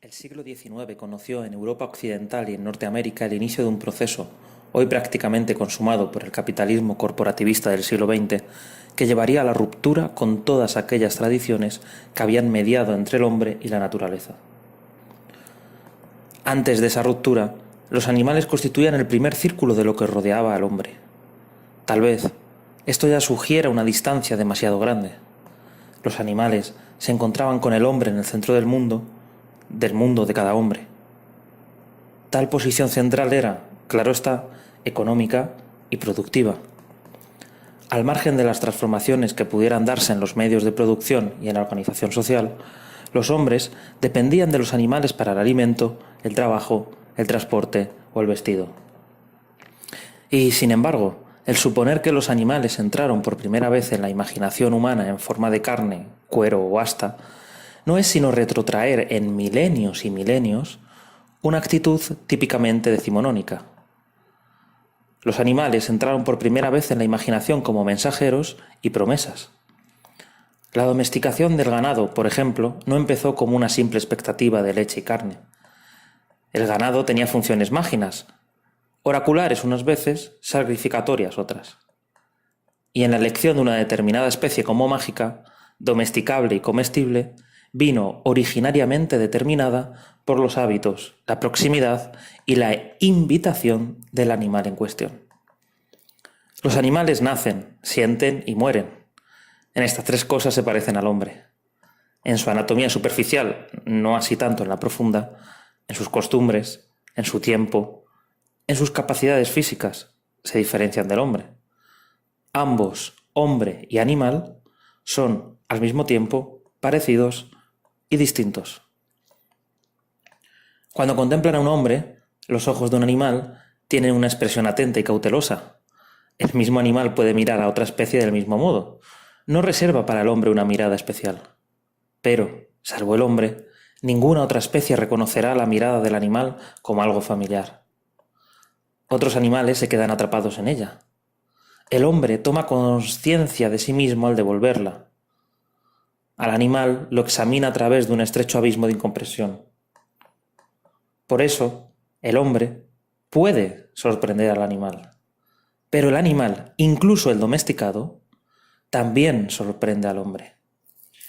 El siglo XIX conoció en Europa occidental y en Norteamérica el inicio de un proceso, hoy prácticamente consumado por el capitalismo corporativista del siglo XX, que llevaría a la ruptura con todas aquellas tradiciones que habían mediado entre el hombre y la naturaleza. Antes de esa ruptura, los animales constituían el primer círculo de lo que rodeaba al hombre. Tal vez esto ya sugiera una distancia demasiado grande. Los animales se encontraban con el hombre en el centro del mundo de cada hombre. Tal posición central era, claro está, económica y productiva. Al margen de las transformaciones que pudieran darse en los medios de producción y en la organización social, los hombres dependían de los animales para el alimento, el trabajo, el transporte o el vestido. Y, sin embargo, el suponer que los animales entraron por primera vez en la imaginación humana en forma de carne, cuero o asta, no es sino retrotraer en milenios y milenios una actitud típicamente decimonónica. Los animales entraron por primera vez en la imaginación como mensajeros y promesas. La domesticación del ganado, por ejemplo, no empezó como una simple expectativa de leche y carne. El ganado tenía funciones mágicas, oraculares unas veces, sacrificatorias otras. Y en la elección de una determinada especie como mágica, domesticable y comestible, vino originariamente determinada por los hábitos, la proximidad y la invitación del animal en cuestión. Los animales nacen, sienten y mueren. En estas tres cosas se parecen al hombre. En su anatomía superficial, no así tanto en la profunda, en sus costumbres, en su tiempo, en sus capacidades físicas, se diferencian del hombre. Ambos, hombre y animal, son, al mismo tiempo, parecidos y distintos. Cuando contemplan a un hombre, los ojos de un animal tienen una expresión atenta y cautelosa. El mismo animal puede mirar a otra especie del mismo modo. No reserva para el hombre una mirada especial. Pero, salvo el hombre, ninguna otra especie reconocerá la mirada del animal como algo familiar. Otros animales se quedan atrapados en ella. El hombre toma conciencia de sí mismo al devolverla. Al animal lo examina a través de un estrecho abismo de incomprensión. Por eso, el hombre puede sorprender al animal. Pero el animal, incluso el domesticado, también sorprende al hombre.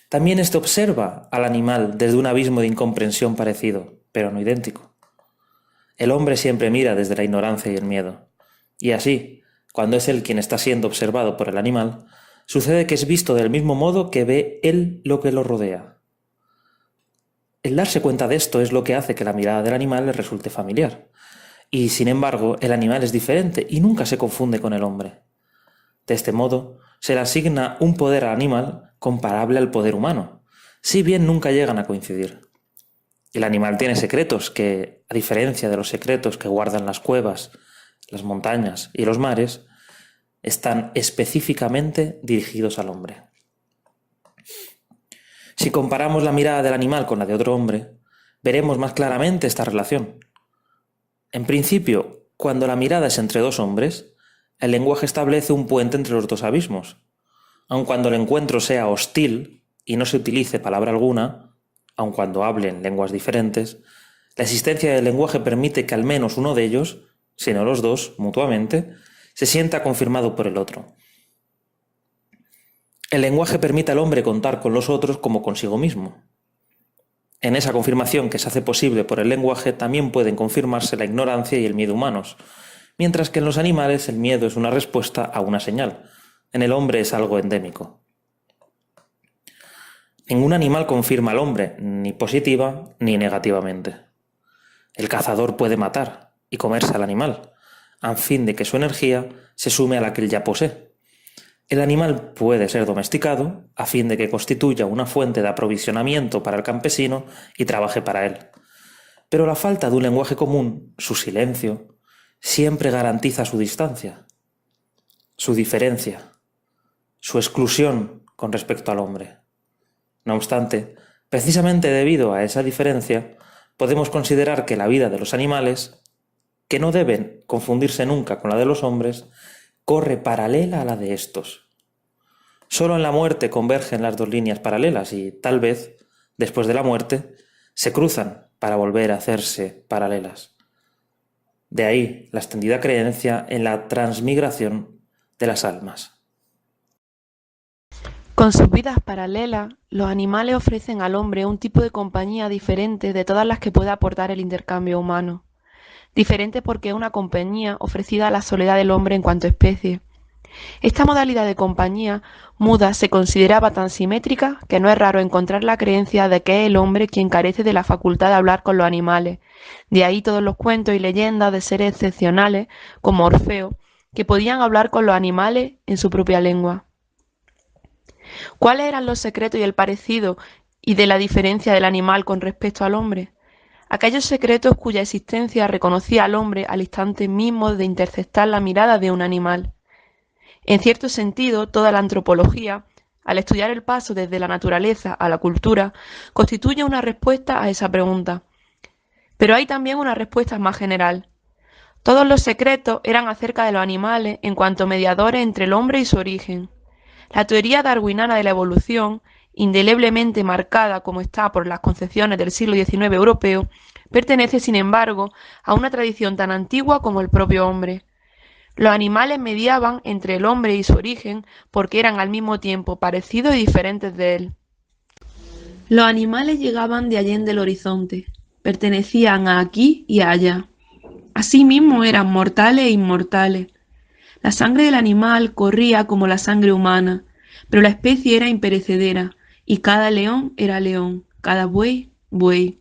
También éste observa al animal desde un abismo de incomprensión parecido, pero no idéntico. El hombre siempre mira desde la ignorancia y el miedo. Y así, cuando es él quien está siendo observado por el animal, sucede que es visto del mismo modo que ve él lo que lo rodea. El darse cuenta de esto es lo que hace que la mirada del animal le resulte familiar. Y, sin embargo, el animal es diferente y nunca se confunde con el hombre. De este modo, se le asigna un poder al animal comparable al poder humano, si bien nunca llegan a coincidir. El animal tiene secretos que, a diferencia de los secretos que guardan las cuevas, las montañas y los mares, están específicamente dirigidos al hombre. Si comparamos la mirada del animal con la de otro hombre, veremos más claramente esta relación. En principio, cuando la mirada es entre dos hombres, el lenguaje establece un puente entre los dos abismos. Aun cuando el encuentro sea hostil y no se utilice palabra alguna, aun cuando hablen lenguas diferentes, la existencia del lenguaje permite que al menos uno de ellos, si no los dos, mutuamente, se sienta confirmado por el otro. El lenguaje permite al hombre contar con los otros como consigo mismo. En esa confirmación que se hace posible por el lenguaje también pueden confirmarse la ignorancia y el miedo humanos, mientras que en los animales el miedo es una respuesta a una señal. En el hombre es algo endémico. Ningún animal confirma al hombre, ni positiva ni negativamente. El cazador puede matar y comerse al animal, a fin de que su energía se sume a la que él ya posee. El animal puede ser domesticado a fin de que constituya una fuente de aprovisionamiento para el campesino y trabaje para él. Pero la falta de un lenguaje común, su silencio, siempre garantiza su distancia, su diferencia, su exclusión con respecto al hombre. No obstante, precisamente debido a esa diferencia, podemos considerar que la vida de los animales, que no deben confundirse nunca con la de los hombres, corre paralela a la de estos. Solo en la muerte convergen las dos líneas paralelas y, tal vez, después de la muerte, se cruzan para volver a hacerse paralelas. De ahí la extendida creencia en la transmigración de las almas. Con sus vidas paralelas, los animales ofrecen al hombre un tipo de compañía diferente de todas las que puede aportar el intercambio humano. Diferente porque es una compañía ofrecida a la soledad del hombre en cuanto especie. Esta modalidad de compañía muda se consideraba tan simétrica que no es raro encontrar la creencia de que es el hombre quien carece de la facultad de hablar con los animales. De ahí todos los cuentos y leyendas de seres excepcionales, como Orfeo, que podían hablar con los animales en su propia lengua. ¿Cuáles eran los secretos y el parecido y de la diferencia del animal con respecto al hombre? Aquellos secretos cuya existencia reconocía al hombre al instante mismo de interceptar la mirada de un animal. En cierto sentido, toda la antropología, al estudiar el paso desde la naturaleza a la cultura, constituye una respuesta a esa pregunta. Pero hay también una respuesta más general. Todos los secretos eran acerca de los animales en cuanto mediadores entre el hombre y su origen. La teoría darwiniana de la evolución, indeleblemente marcada como está por las concepciones del siglo XIX europeo, pertenece, sin embargo, a una tradición tan antigua como el propio hombre. Los animales mediaban entre el hombre y su origen porque eran al mismo tiempo parecidos y diferentes de él. Los animales llegaban de allende el horizonte, pertenecían a aquí y a allá. Asimismo eran mortales e inmortales. La sangre del animal corría como la sangre humana, pero la especie era imperecedera, y cada león era león, cada buey, buey.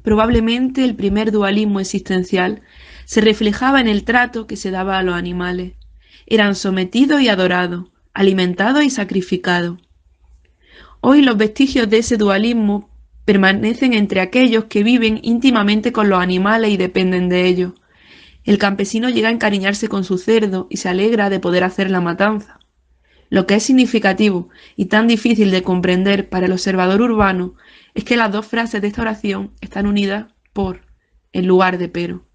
Probablemente el primer dualismo existencial, se reflejaba en el trato que se daba a los animales. Eran sometidos y adorados, alimentados y sacrificados. Hoy los vestigios de ese dualismo permanecen entre aquellos que viven íntimamente con los animales y dependen de ellos. El campesino llega a encariñarse con su cerdo y se alegra de poder hacer la matanza. Lo que es significativo y tan difícil de comprender para el observador urbano es que las dos frases de esta oración están unidas por, en lugar de pero.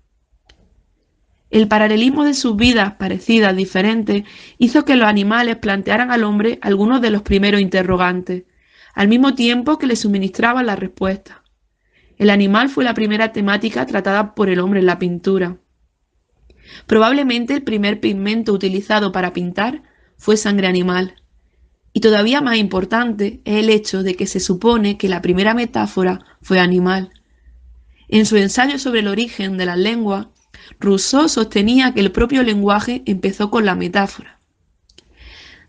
El paralelismo de sus vidas parecidas, diferentes, hizo que los animales plantearan al hombre algunos de los primeros interrogantes, al mismo tiempo que le suministraban las respuestas. El animal fue la primera temática tratada por el hombre en la pintura. Probablemente el primer pigmento utilizado para pintar fue sangre animal. Y todavía más importante es el hecho de que se supone que la primera metáfora fue animal. En su ensayo sobre el origen de las lenguas, Rousseau sostenía que el propio lenguaje empezó con la metáfora.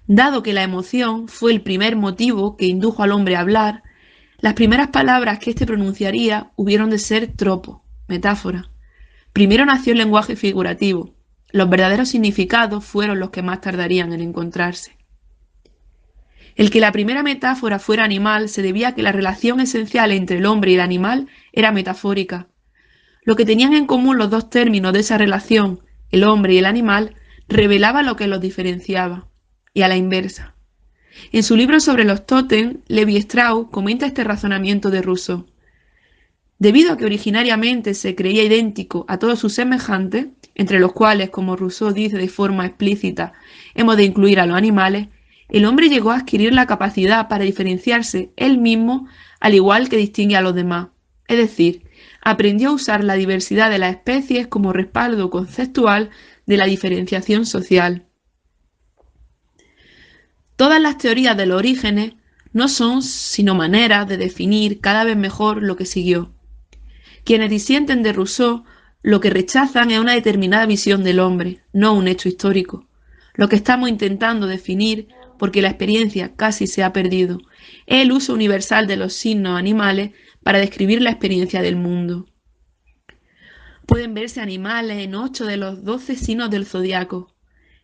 Dado que la emoción fue el primer motivo que indujo al hombre a hablar, las primeras palabras que éste pronunciaría hubieron de ser tropo, metáfora. Primero nació el lenguaje figurativo. Los verdaderos significados fueron los que más tardarían en encontrarse. El que la primera metáfora fuera animal se debía a que la relación esencial entre el hombre y el animal era metafórica. Lo que tenían en común los dos términos de esa relación, el hombre y el animal, revelaba lo que los diferenciaba, y a la inversa. En su libro sobre los tótem, Lévi-Strauss comenta este razonamiento de Rousseau. Debido a que originariamente se creía idéntico a todos sus semejantes, entre los cuales, como Rousseau dice de forma explícita, hemos de incluir a los animales, el hombre llegó a adquirir la capacidad para diferenciarse él mismo al igual que distingue a los demás. Es decir, aprendió a usar la diversidad de las especies como respaldo conceptual de la diferenciación social. Todas las teorías de los orígenes no son sino maneras de definir cada vez mejor lo que siguió. Quienes disienten de Rousseau lo que rechazan es una determinada visión del hombre, no un hecho histórico. Lo que estamos intentando definir, porque la experiencia casi se ha perdido, es el uso universal de los signos animales para describir la experiencia del mundo. Pueden verse animales en 8 de los 12 signos del zodiaco.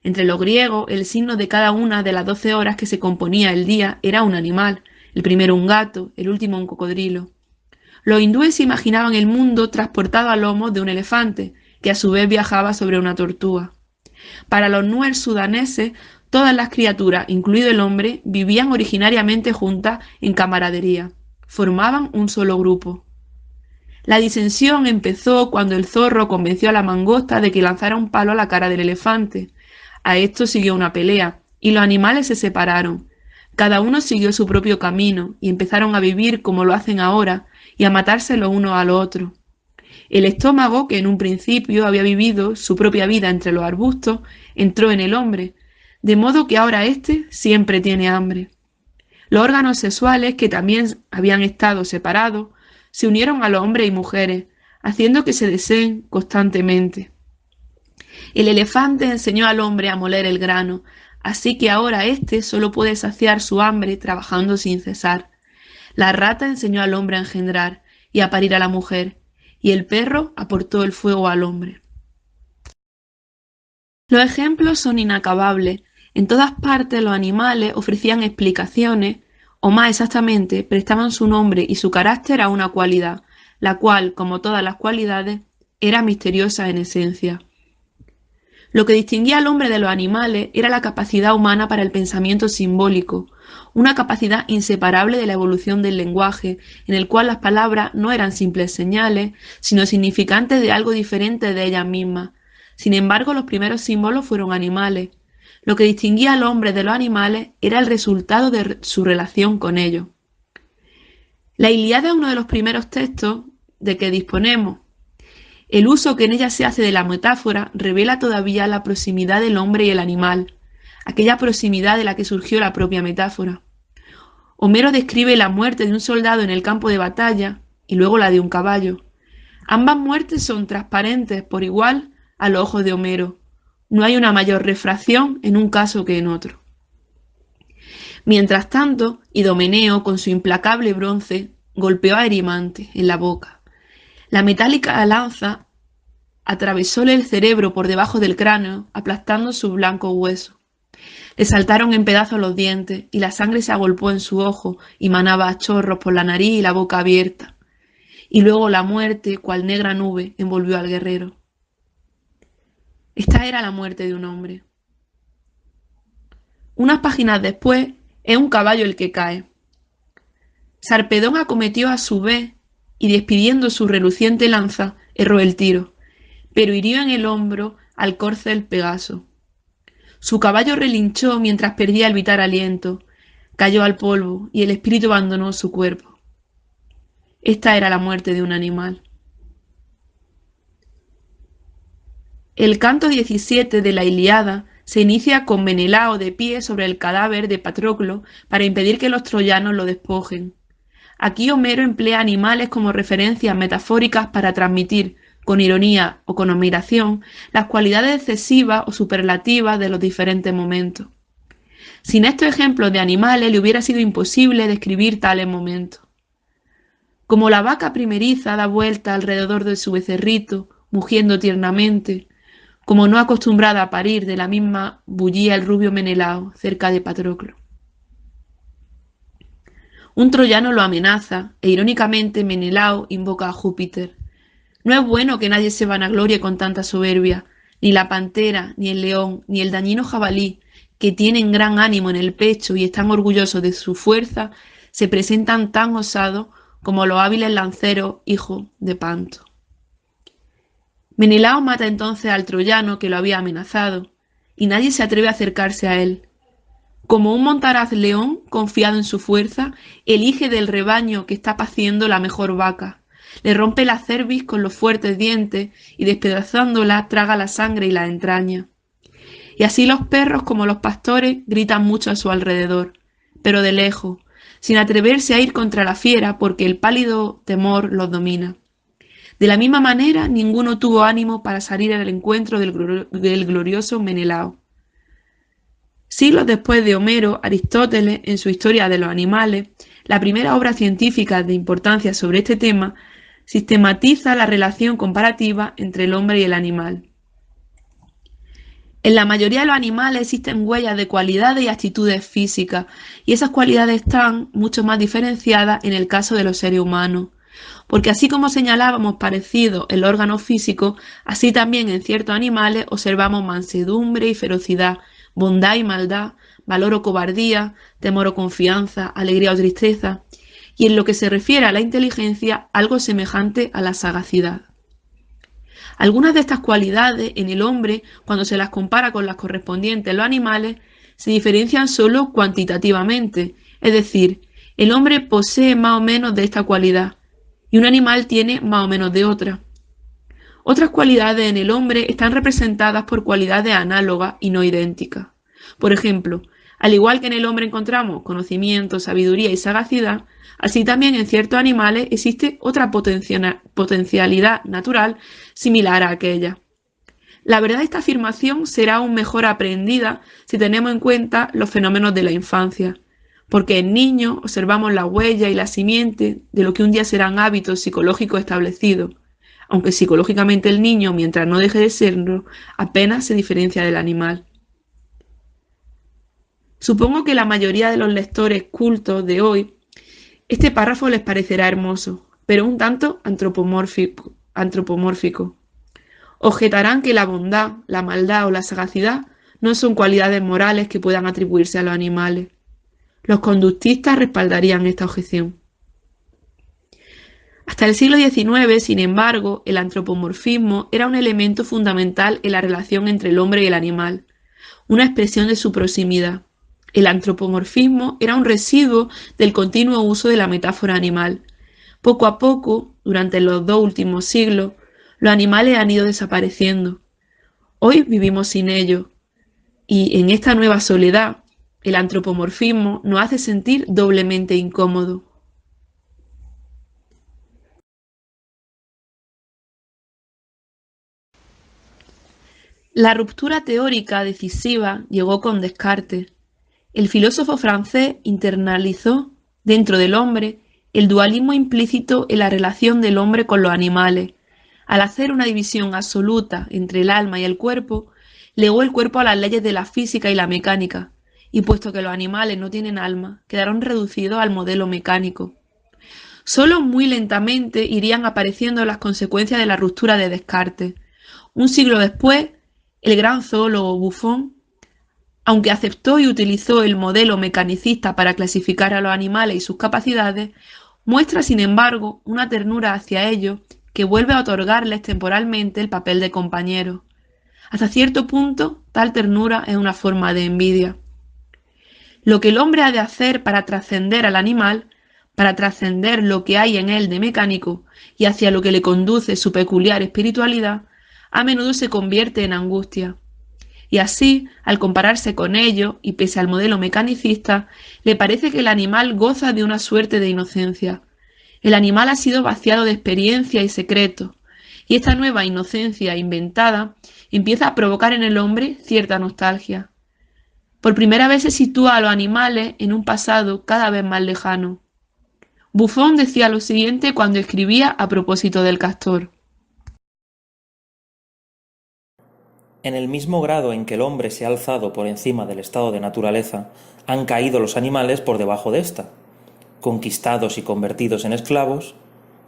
Entre los griegos, el signo de cada una de las 12 horas que se componía el día era un animal, el primero un gato, el último un cocodrilo. Los hindúes imaginaban el mundo transportado a lomos de un elefante, que a su vez viajaba sobre una tortuga. Para los nuer sudaneses, todas las criaturas, incluido el hombre, vivían originariamente juntas en camaradería. Formaban un solo grupo. La disensión empezó cuando el zorro convenció a la mangosta de que lanzara un palo a la cara del elefante. A esto siguió una pelea, y los animales se separaron. Cada uno siguió su propio camino, y empezaron a vivir como lo hacen ahora, y a matarse los unos a los otros. El estómago, que en un principio había vivido su propia vida entre los arbustos, entró en el hombre, de modo que ahora éste siempre tiene hambre. Los órganos sexuales, que también habían estado separados, se unieron a los hombres y mujeres, haciendo que se deseen constantemente. El elefante enseñó al hombre a moler el grano, así que ahora éste solo puede saciar su hambre trabajando sin cesar. La rata enseñó al hombre a engendrar y a parir a la mujer, y el perro aportó el fuego al hombre. Los ejemplos son inacabables. En todas partes los animales ofrecían explicaciones, o más exactamente, prestaban su nombre y su carácter a una cualidad, la cual, como todas las cualidades, era misteriosa en esencia. Lo que distinguía al hombre de los animales era la capacidad humana para el pensamiento simbólico, una capacidad inseparable de la evolución del lenguaje, en el cual las palabras no eran simples señales, sino significantes de algo diferente de ellas mismas. Sin embargo, los primeros símbolos fueron animales. Lo que distinguía al hombre de los animales era el resultado de su relación con ellos. La Ilíada es uno de los primeros textos de que disponemos. El uso que en ella se hace de la metáfora revela todavía la proximidad del hombre y el animal, aquella proximidad de la que surgió la propia metáfora. Homero describe la muerte de un soldado en el campo de batalla y luego la de un caballo. Ambas muertes son transparentes por igual a los ojos de Homero. No hay una mayor refracción en un caso que en otro. Mientras tanto, Idomeneo, con su implacable bronce, golpeó a Erimante en la boca. La metálica lanza atravesóle el cerebro por debajo del cráneo, aplastando su blanco hueso. Le saltaron en pedazos los dientes y la sangre se agolpó en su ojo y manaba a chorros por la nariz y la boca abierta. Y luego la muerte, cual negra nube, envolvió al guerrero. Esta era la muerte de un hombre. Unas páginas después, es un caballo el que cae. Sarpedón acometió a su vez y despidiendo su reluciente lanza, erró el tiro, pero hirió en el hombro al corcel Pegaso. Su caballo relinchó mientras perdía el vital aliento, cayó al polvo y el espíritu abandonó su cuerpo. Esta era la muerte de un animal. El canto 17 de la Ilíada se inicia con Menelao de pie sobre el cadáver de Patroclo para impedir que los troyanos lo despojen. Aquí Homero emplea animales como referencias metafóricas para transmitir, con ironía o con admiración, las cualidades excesivas o superlativas de los diferentes momentos. Sin estos ejemplos de animales le hubiera sido imposible describir tales momentos. Como la vaca primeriza da vuelta alrededor de su becerrito, mugiendo tiernamente, como no acostumbrada a parir, de la misma bullía el rubio Menelao cerca de Patroclo. Un troyano lo amenaza e irónicamente Menelao invoca a Júpiter. No es bueno que nadie se vanaglorie con tanta soberbia, ni la pantera, ni el león, ni el dañino jabalí, que tienen gran ánimo en el pecho y están orgullosos de su fuerza, se presentan tan osados como los hábiles lanceros hijos de Panto. Menelao mata entonces al troyano que lo había amenazado, y nadie se atreve a acercarse a él. Como un montaraz león, confiado en su fuerza, elige del rebaño que está paciendo la mejor vaca. Le rompe la cerviz con los fuertes dientes y despedazándola traga la sangre y la entraña. Y así los perros como los pastores gritan mucho a su alrededor, pero de lejos, sin atreverse a ir contra la fiera porque el pálido temor los domina. De la misma manera, ninguno tuvo ánimo para salir al encuentro del glorioso Menelao. Siglos después de Homero, Aristóteles, en su Historia de los Animales, la primera obra científica de importancia sobre este tema, sistematiza la relación comparativa entre el hombre y el animal. En la mayoría de los animales existen huellas de cualidades y actitudes físicas, y esas cualidades están mucho más diferenciadas en el caso de los seres humanos. Porque así como señalábamos parecido el órgano físico, así también en ciertos animales observamos mansedumbre y ferocidad, bondad y maldad, valor o cobardía, temor o confianza, alegría o tristeza, y en lo que se refiere a la inteligencia, algo semejante a la sagacidad. Algunas de estas cualidades en el hombre, cuando se las compara con las correspondientes en los animales, se diferencian solo cuantitativamente, es decir, el hombre posee más o menos de esta cualidad, y un animal tiene más o menos de otra. Otras cualidades en el hombre están representadas por cualidades análogas y no idénticas. Por ejemplo, al igual que en el hombre encontramos conocimiento, sabiduría y sagacidad, así también en ciertos animales existe otra potencialidad natural similar a aquella. La verdad de esta afirmación será aún mejor aprendida si tenemos en cuenta los fenómenos de la infancia, porque en niños observamos la huella y la simiente de lo que un día serán hábitos psicológicos establecidos, aunque psicológicamente el niño, mientras no deje de serlo, apenas se diferencia del animal. Supongo que la mayoría de los lectores cultos de hoy, este párrafo les parecerá hermoso, pero un tanto antropomórfico. Objetarán que la bondad, la maldad o la sagacidad no son cualidades morales que puedan atribuirse a los animales. Los conductistas respaldarían esta objeción. Hasta el siglo XIX, sin embargo, el antropomorfismo era un elemento fundamental en la relación entre el hombre y el animal, una expresión de su proximidad. El antropomorfismo era un residuo del continuo uso de la metáfora animal. Poco a poco, durante los 2 últimos siglos, los animales han ido desapareciendo. Hoy vivimos sin ellos, y en esta nueva soledad, el antropomorfismo nos hace sentir doblemente incómodos. La ruptura teórica decisiva llegó con Descartes. El filósofo francés internalizó dentro del hombre el dualismo implícito en la relación del hombre con los animales. Al hacer una división absoluta entre el alma y el cuerpo, legó el cuerpo a las leyes de la física y la mecánica, y puesto que los animales no tienen alma, quedaron reducidos al modelo mecánico. Solo muy lentamente irían apareciendo las consecuencias de la ruptura de Descartes. Un siglo después, el gran zoólogo Buffon, aunque aceptó y utilizó el modelo mecanicista para clasificar a los animales y sus capacidades, muestra sin embargo una ternura hacia ellos que vuelve a otorgarles temporalmente el papel de compañero. Hasta cierto punto, tal ternura es una forma de envidia. Lo que el hombre ha de hacer para trascender al animal, para trascender lo que hay en él de mecánico y hacia lo que le conduce su peculiar espiritualidad, a menudo se convierte en angustia. Y así, al compararse con ello, y pese al modelo mecanicista, le parece que el animal goza de una suerte de inocencia. El animal ha sido vaciado de experiencia y secreto, y esta nueva inocencia inventada empieza a provocar en el hombre cierta nostalgia. Por primera vez se sitúa a los animales en un pasado cada vez más lejano. Buffon decía lo siguiente cuando escribía a propósito del castor. En el mismo grado en que el hombre se ha alzado por encima del estado de naturaleza, han caído los animales por debajo de ésta, conquistados y convertidos en esclavos,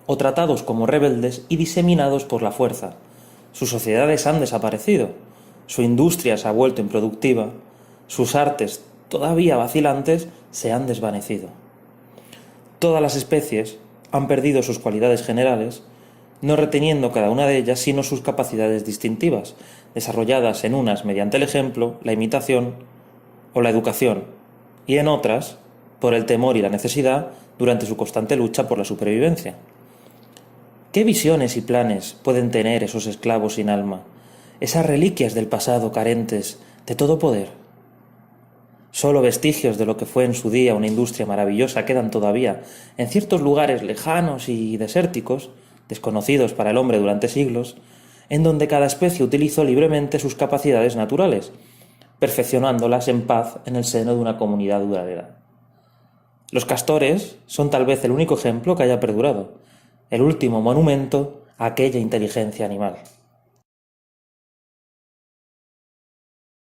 o tratados como rebeldes y diseminados por la fuerza. Sus sociedades han desaparecido, su industria se ha vuelto improductiva, sus artes, todavía vacilantes, se han desvanecido. Todas las especies han perdido sus cualidades generales, no reteniendo cada una de ellas sino sus capacidades distintivas, desarrolladas en unas mediante el ejemplo, la imitación o la educación, y en otras por el temor y la necesidad durante su constante lucha por la supervivencia. ¿Qué visiones y planes pueden tener esos esclavos sin alma, esas reliquias del pasado carentes de todo poder? Solo vestigios de lo que fue en su día una industria maravillosa quedan todavía en ciertos lugares lejanos y desérticos, desconocidos para el hombre durante siglos, en donde cada especie utilizó libremente sus capacidades naturales, perfeccionándolas en paz en el seno de una comunidad duradera. Los castores son tal vez el único ejemplo que haya perdurado, el último monumento a aquella inteligencia animal.